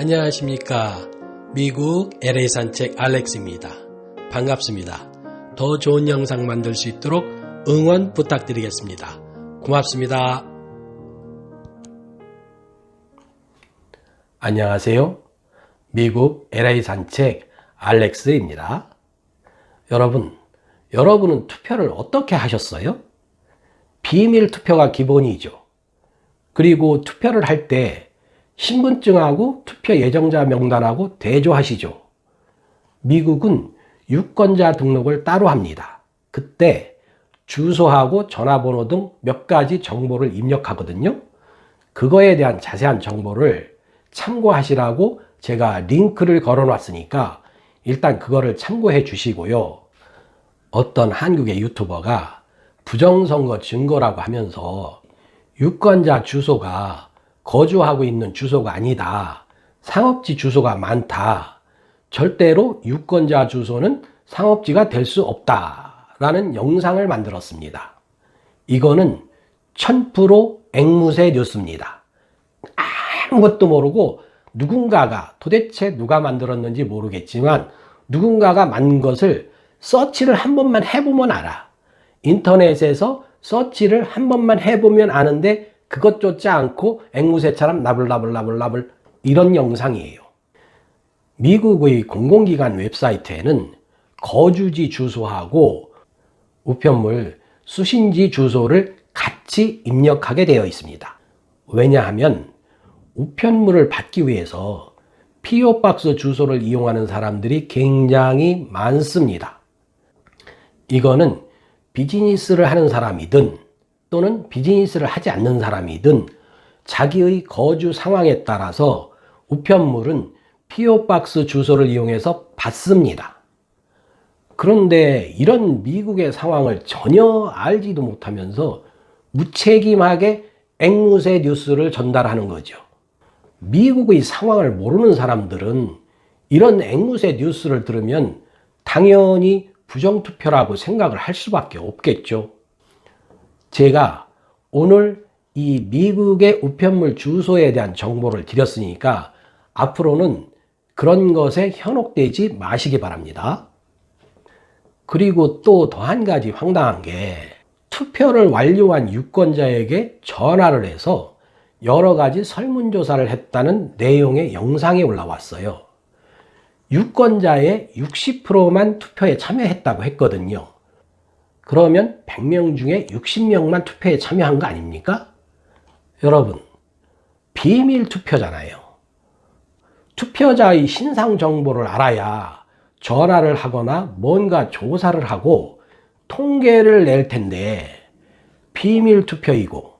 안녕하십니까. 미국 LA 산책 알렉스입니다. 반갑습니다. 더 좋은 영상 만들 수 있도록 응원 부탁드리겠습니다. 고맙습니다. 안녕하세요. 미국 LA 산책 알렉스입니다. 여러분은 투표를 어떻게 하셨어요? 비밀 투표가 기본이죠. 그리고 투표를 할 때 신분증하고 투표 예정자 명단하고 대조하시죠. 미국은 유권자 등록을 따로 합니다. 그때 주소하고 전화번호 등 몇 가지 정보를 입력하거든요. 그거에 대한 자세한 정보를 참고하시라고 제가 링크를 걸어 놨으니까 일단 그거를 참고해 주시고요. 어떤 한국의 유튜버가 부정선거 증거라고 하면서 유권자 주소가 거주하고 있는 주소가 아니다. 상업지 주소가 많다. 절대로 유권자 주소는 상업지가 될 수 없다. 라는 영상을 만들었습니다. 이거는 1000% 앵무새 뉴스입니다. 아무것도 모르고 누군가가 도대체 누가 만들었는지 모르겠지만 누군가가 만든 것을 서치를 한 번만 해보면 알아. 인터넷에서 서치를 한 번만 해보면 아는데 그것조차 않고 앵무새처럼 나불나불 이런 영상이에요. 미국의 공공기관 웹사이트에는 거주지 주소하고 우편물 수신지 주소를 같이 입력하게 되어 있습니다. 왜냐하면 우편물을 받기 위해서 PO박스 주소를 이용하는 사람들이 굉장히 많습니다. 이거는 비즈니스를 하는 사람이든 또는 비즈니스를 하지 않는 사람이든 자기의 거주 상황에 따라서 우편물은 PO박스 주소를 이용해서 받습니다. 그런데 이런 미국의 상황을 전혀 알지도 못하면서 무책임하게 앵무새 뉴스를 전달하는 거죠. 미국의 상황을 모르는 사람들은 이런 앵무새 뉴스를 들으면 당연히 부정투표라고 생각을 할 수밖에 없겠죠. 제가 오늘 이 미국의 우편물 주소에 대한 정보를 드렸으니까 앞으로는 그런 것에 현혹되지 마시기 바랍니다. 그리고 또 한 가지 황당한 게 투표를 완료한 유권자에게 전화를 해서 여러 가지 설문조사를 했다는 내용의 영상이 올라왔어요. 유권자의 60%만 투표에 참여했다고 했거든요. 그러면 100명 중에 60명만 투표에 참여한 거 아닙니까? 여러분, 비밀 투표잖아요. 투표자의 신상 정보를 알아야 전화를 하거나 뭔가 조사를 하고 통계를 낼 텐데 비밀 투표이고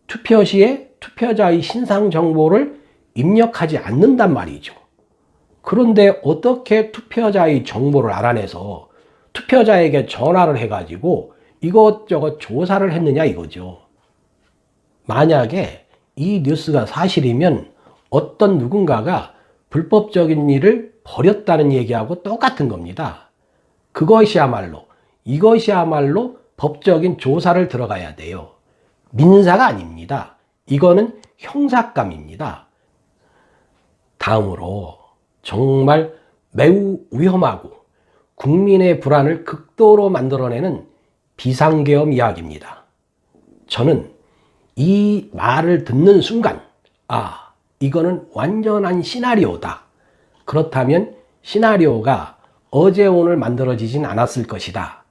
투표 시에 투표자의 신상 정보를 입력하지 않는단 말이죠. 그런데 어떻게 투표자의 정보를 알아내서 투표자에게 전화를 해가지고 이것저것 조사를 했느냐 이거죠. 만약에 이 뉴스가 사실이면 어떤 누군가가 불법적인 일을 벌였다는 얘기하고 똑같은 겁니다. 이것이야말로 법적인 조사를 들어가야 돼요. 민사가 아닙니다. 이거는 형사감입니다. 다음으로 정말 매우 위험하고 국민의 불안을 극도로 만들어내는 비상계엄 이야기입니다. 저는 이 말을 듣는 순간 이거는 완전한 시나리오다. 그렇다면 시나리오가 어제 오늘 만들어지진 않았을 것이다.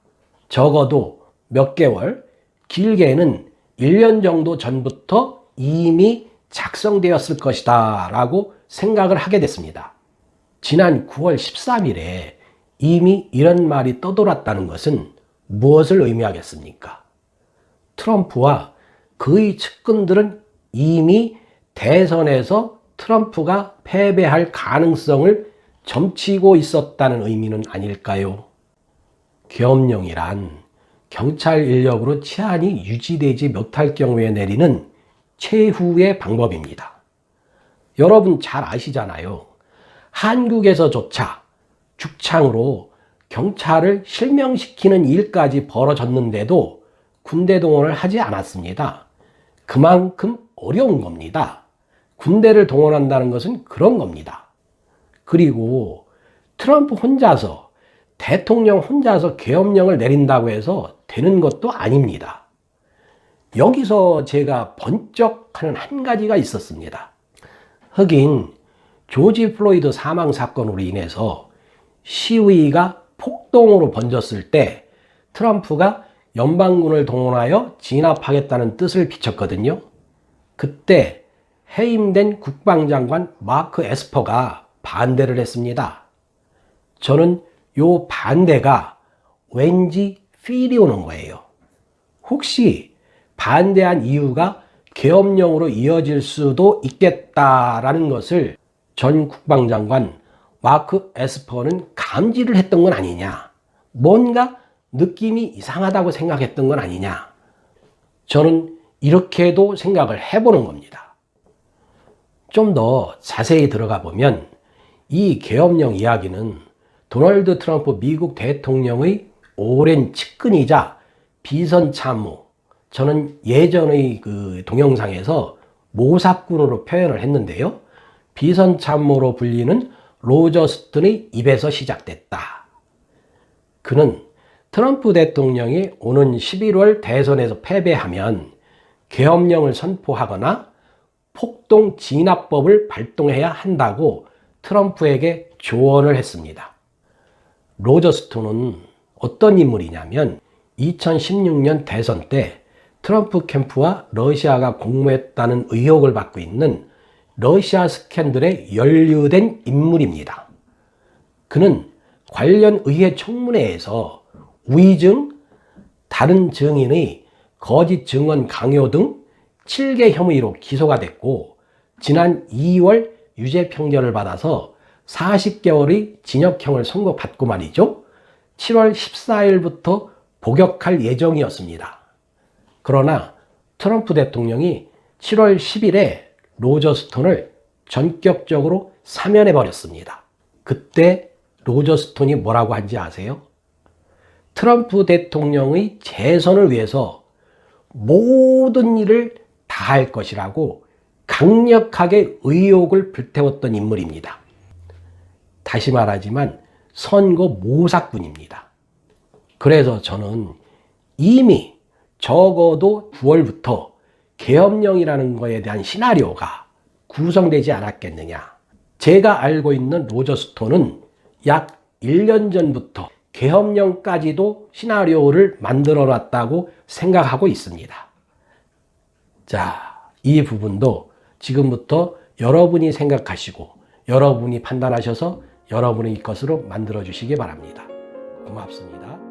적어도 몇 개월, 길게는 1년 정도 전부터 이미 작성되었을 것이다 라고 생각을 하게 됐습니다. 지난 9월 13일에 이미 이런 말이 떠돌았다는 것은 무엇을 의미하겠습니까? 트럼프와 그의 측근들은 이미 대선에서 트럼프가 패배할 가능성을 점치고 있었다는 의미는 아닐까요? 계엄령이란 경찰 인력으로 치안이 유지되지 못할 경우에 내리는 최후의 방법입니다. 여러분 잘 아시잖아요. 한국에서조차 죽창으로 경찰을 실명시키는 일까지 벌어졌는데도 군대 동원을 하지 않았습니다. 그만큼 어려운 겁니다. 군대를 동원한다는 것은 그런 겁니다. 그리고 트럼프 혼자서, 대통령 혼자서 계엄령을 내린다고 해서 되는 것도 아닙니다. 여기서 제가 번쩍하는 한 가지가 있었습니다. 흑인 조지 플로이드 사망 사건으로 인해서 시위가 폭동으로 번졌을 때 트럼프가 연방군을 동원하여 진압하겠다는 뜻을 비췄거든요. 그때 해임된 국방장관 마크 에스퍼가 반대를 했습니다. 저는 요 반대가 왠지 필이 오는 거예요. 혹시 반대한 이유가 계엄령으로 이어질 수도 있겠다라는 것을 전 국방장관 마크 에스퍼는 감지를 했던 건 아니냐, 뭔가 느낌이 이상하다고 생각했던 건 아니냐, 저는 이렇게도 생각을 해보는 겁니다. 좀 더 자세히 들어가 보면 이 계엄령 이야기는 도널드 트럼프 미국 대통령의 오랜 측근이자 비선 참모, 저는 예전의 그 동영상에서 모사꾼으로 표현을 했는데요. 비선 참모로 불리는 로저 스톤의 입에서 시작됐다. 그는 트럼프 대통령이 오는 11월 대선에서 패배하면 계엄령을 선포하거나 폭동 진압법을 발동해야 한다고 트럼프에게 조언을 했습니다. 로저 스톤은 어떤 인물이냐면 2016년 대선 때 트럼프 캠프와 러시아가 공모했다는 의혹을 받고 있는 러시아 스캔들에 연루된 인물입니다. 그는 관련 의회 청문회에서 위증, 다른 증인의 거짓 증언 강요 등 7개 혐의로 기소가 됐고 지난 2월 유죄 평결을 받아서 40개월의 징역형을 선고받고 말이죠. 7월 14일부터 복역할 예정이었습니다. 그러나 트럼프 대통령이 7월 10일에 로저 스톤을 전격적으로 사면해 버렸습니다. 그때 로저 스톤이 뭐라고 한지 아세요? 트럼프 대통령의 재선을 위해서 모든 일을 다 할 것이라고 강력하게 의혹을 불태웠던 인물입니다. 다시 말하지만 선거 모사꾼입니다. 그래서 저는 이미 적어도 9월부터 계엄령이라는 것에 대한 시나리오가 구성되지 않았겠느냐. 제가 알고 있는 로저 스톤은 약 1년 전부터 계엄령까지도 시나리오를 만들어 놨다고 생각하고 있습니다. 자, 이 부분도 지금부터 여러분이 생각하시고 여러분이 판단하셔서 여러분의 것으로 만들어 주시기 바랍니다. 고맙습니다.